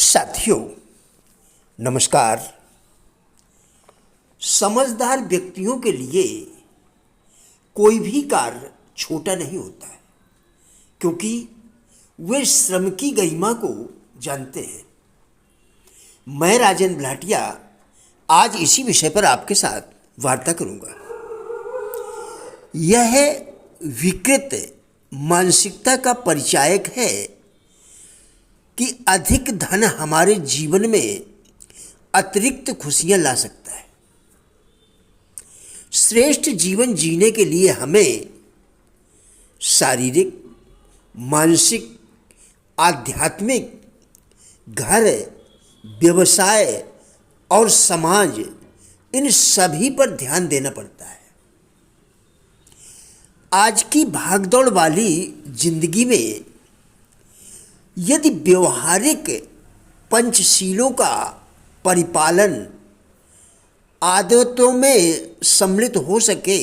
साथियों, नमस्कार। समझदार व्यक्तियों के लिए कोई भी कार्य छोटा नहीं होता है, क्योंकि वे श्रम की गरिमा को जानते हैं। मैं राजेंद्र भाटिया आज इसी विषय पर आपके साथ वार्ता करूंगा। यह विकृत मानसिकता का परिचायक है कि अधिक धन हमारे जीवन में अतिरिक्त खुशियां ला सकता है। श्रेष्ठ जीवन जीने के लिए हमें शारीरिक, मानसिक, आध्यात्मिक, घर, व्यवसाय और समाज, इन सभी पर ध्यान देना पड़ता है। आज की भागदौड़ वाली जिंदगी में यदि व्यवहारिक पंचशीलों का परिपालन आदतों में सम्मिलित हो सके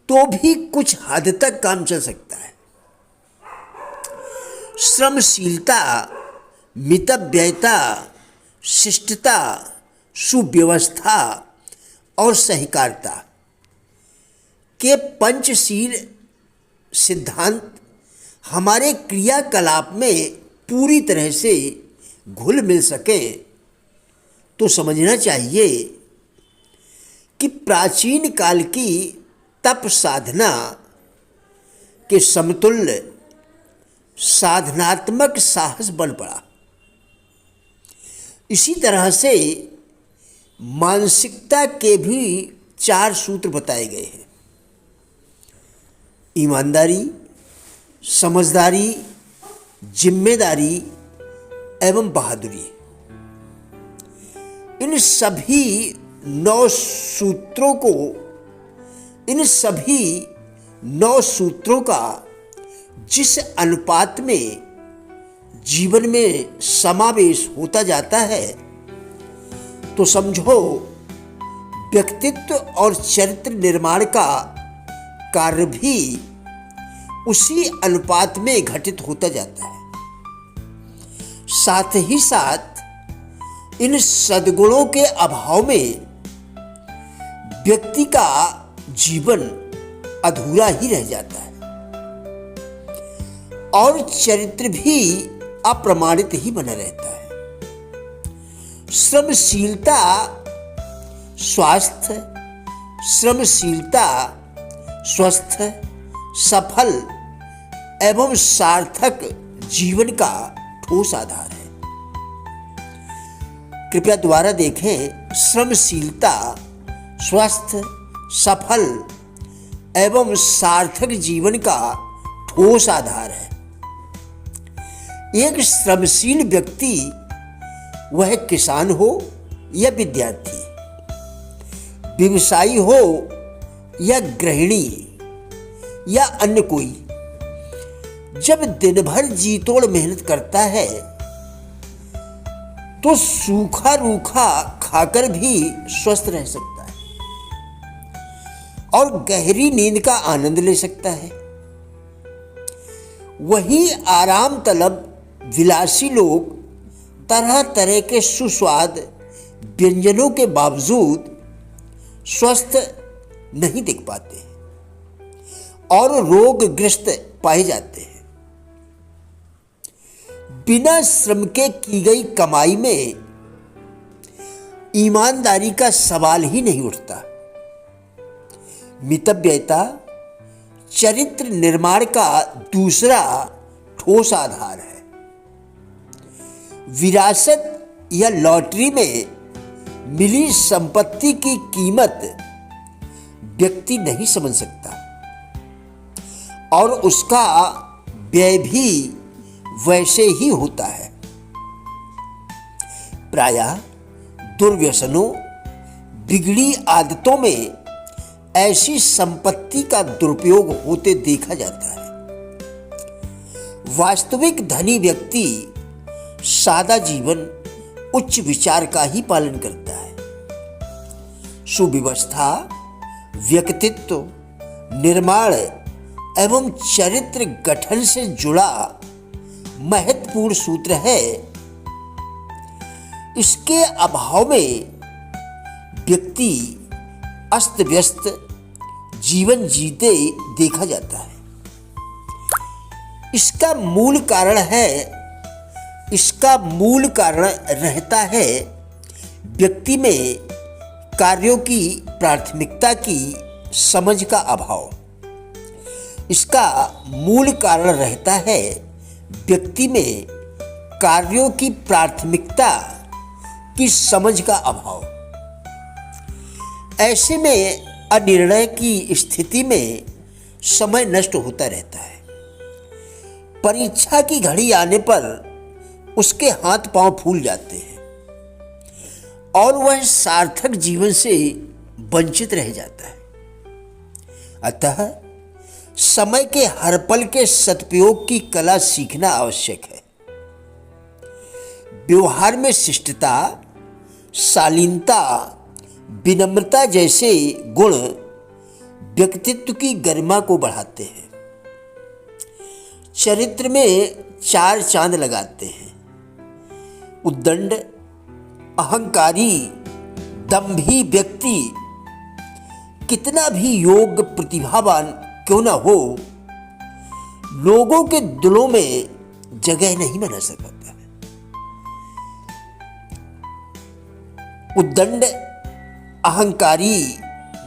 तो भी कुछ हद तक काम चल सकता है। श्रमशीलता, मितव्ययता, शिष्टता, सुव्यवस्था और सहकारिता के पंचशील सिद्धांत हमारे क्रियाकलाप में पूरी तरह से घुल मिल सके तो समझना चाहिए कि प्राचीन काल की तप साधना के समतुल्य साधनात्मक साहस बन पड़ा। इसी तरह से मानसिकता के भी 4 सूत्र बताए गए हैं: ईमानदारी, समझदारी, जिम्मेदारी एवं बहादुरी। इन सभी 9 सूत्रों का जिस अनुपात में जीवन में समावेश होता जाता है तो समझो व्यक्तित्व और चरित्र निर्माण का कार्य भी उसी अनुपात में घटित होता जाता है। साथ ही साथ इन सद्गुणों के अभाव में व्यक्ति का जीवन अधूरा ही रह जाता है और चरित्र भी अप्रमाणित ही बना रहता है। श्रमशीलता स्वास्थ्य, श्रमशीलता स्वस्थ, सफल एवं सार्थक जीवन का ठोस आधार है। कृपया दोबारा देखें। श्रमशीलता स्वस्थ, सफल एवं सार्थक जीवन का ठोस आधार है। एक श्रमशील व्यक्ति, वह किसान हो या विद्यार्थी, व्यवसायी हो या गृहिणी या अन्य कोई, जब दिन भर जी तोड़ मेहनत करता है तो सूखा रूखा खाकर भी स्वस्थ रह सकता है और गहरी नींद का आनंद ले सकता है। वहीं आराम तलब विलासी लोग तरह तरह के सुस्वाद व्यंजनों के बावजूद स्वस्थ नहीं दिख पाते और रोगग्रस्त पाए जाते हैं। बिना श्रम के की गई कमाई में ईमानदारी का सवाल ही नहीं उठता। मितव्ययता चरित्र निर्माण का दूसरा ठोस आधार है। विरासत या लॉटरी में मिली संपत्ति की कीमत व्यक्ति नहीं समझ सकता और उसका व्यय भी वैसे ही होता है। प्रायः दुर्व्यसनों, बिगड़ी आदतों में ऐसी संपत्ति का दुरुपयोग होते देखा जाता है। वास्तविक धनी व्यक्ति सादा जीवन, उच्च विचार का ही पालन करता है। सुव्यवस्था, व्यक्तित्व निर्माण एवं चरित्र गठन से जुड़ा महत्वपूर्ण सूत्र है इसके अभाव में व्यक्ति अस्त व्यस्त जीवन जीते देखा जाता है। इसका मूल कारण रहता है व्यक्ति में कार्यों की प्राथमिकता की समझ का अभाव। इसका मूल कारण रहता है व्यक्ति में कार्यों की प्राथमिकता की समझ का अभाव। ऐसे में अनिर्णय की स्थिति में समय नष्ट होता रहता है। परीक्षा की घड़ी आने पर उसके हाथ पांव फूल जाते हैं और वह सार्थक जीवन से वंचित रह जाता है। अतः समय के हर पल के सदुपयोग की कला सीखना आवश्यक है। व्यवहार में शिष्टता, शालीनता, विनम्रता जैसे गुण व्यक्तित्व की गरिमा को बढ़ाते हैं, चरित्र में 4 चांद लगाते हैं। उद्दंड, अहंकारी, दंभी व्यक्ति कितना भी योग्य प्रतिभावान क्यों न हो, लोगों के दिलों में जगह नहीं बना सकता है। उद्दंड, अहंकारी,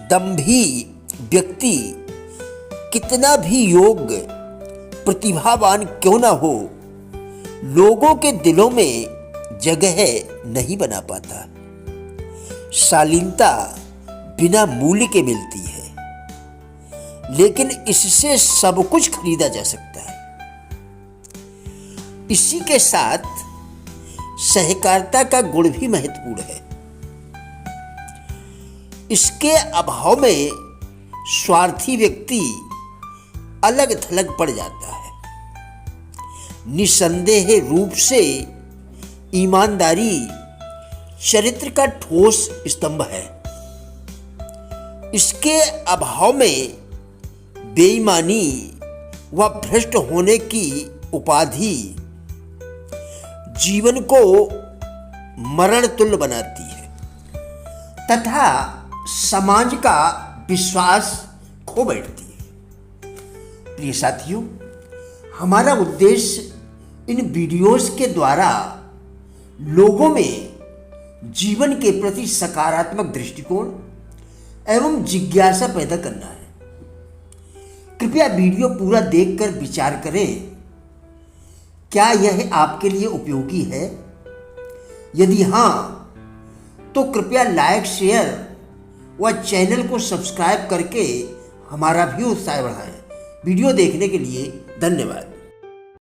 दंभी व्यक्ति कितना भी योग्य प्रतिभावान क्यों न हो, लोगों के दिलों में जगह नहीं बना पाता। शालीनता बिना मूल्य के मिलती है, लेकिन इससे सब कुछ खरीदा जा सकता है। इसी के साथ सहकारिता का गुण भी महत्वपूर्ण है। इसके अभाव में स्वार्थी व्यक्ति अलग थलग पड़ जाता है। निसंदेह रूप से ईमानदारी चरित्र का ठोस स्तंभ है। इसके अभाव में बेईमानी व भ्रष्ट होने की उपाधि जीवन को मरण तुल्य बनाती है तथा समाज का विश्वास खो बैठती है। प्रिय साथियों, हमारा उद्देश्य इन वीडियोस के द्वारा लोगों में जीवन के प्रति सकारात्मक दृष्टिकोण एवं जिज्ञासा पैदा करना है। कृपया वीडियो पूरा देखकर विचार करें, क्या यह आपके लिए उपयोगी है? यदि हाँ, तो कृपया लाइक, शेयर व चैनल को सब्सक्राइब करके हमारा भी उत्साह बढ़ाएं। वीडियो देखने के लिए धन्यवाद।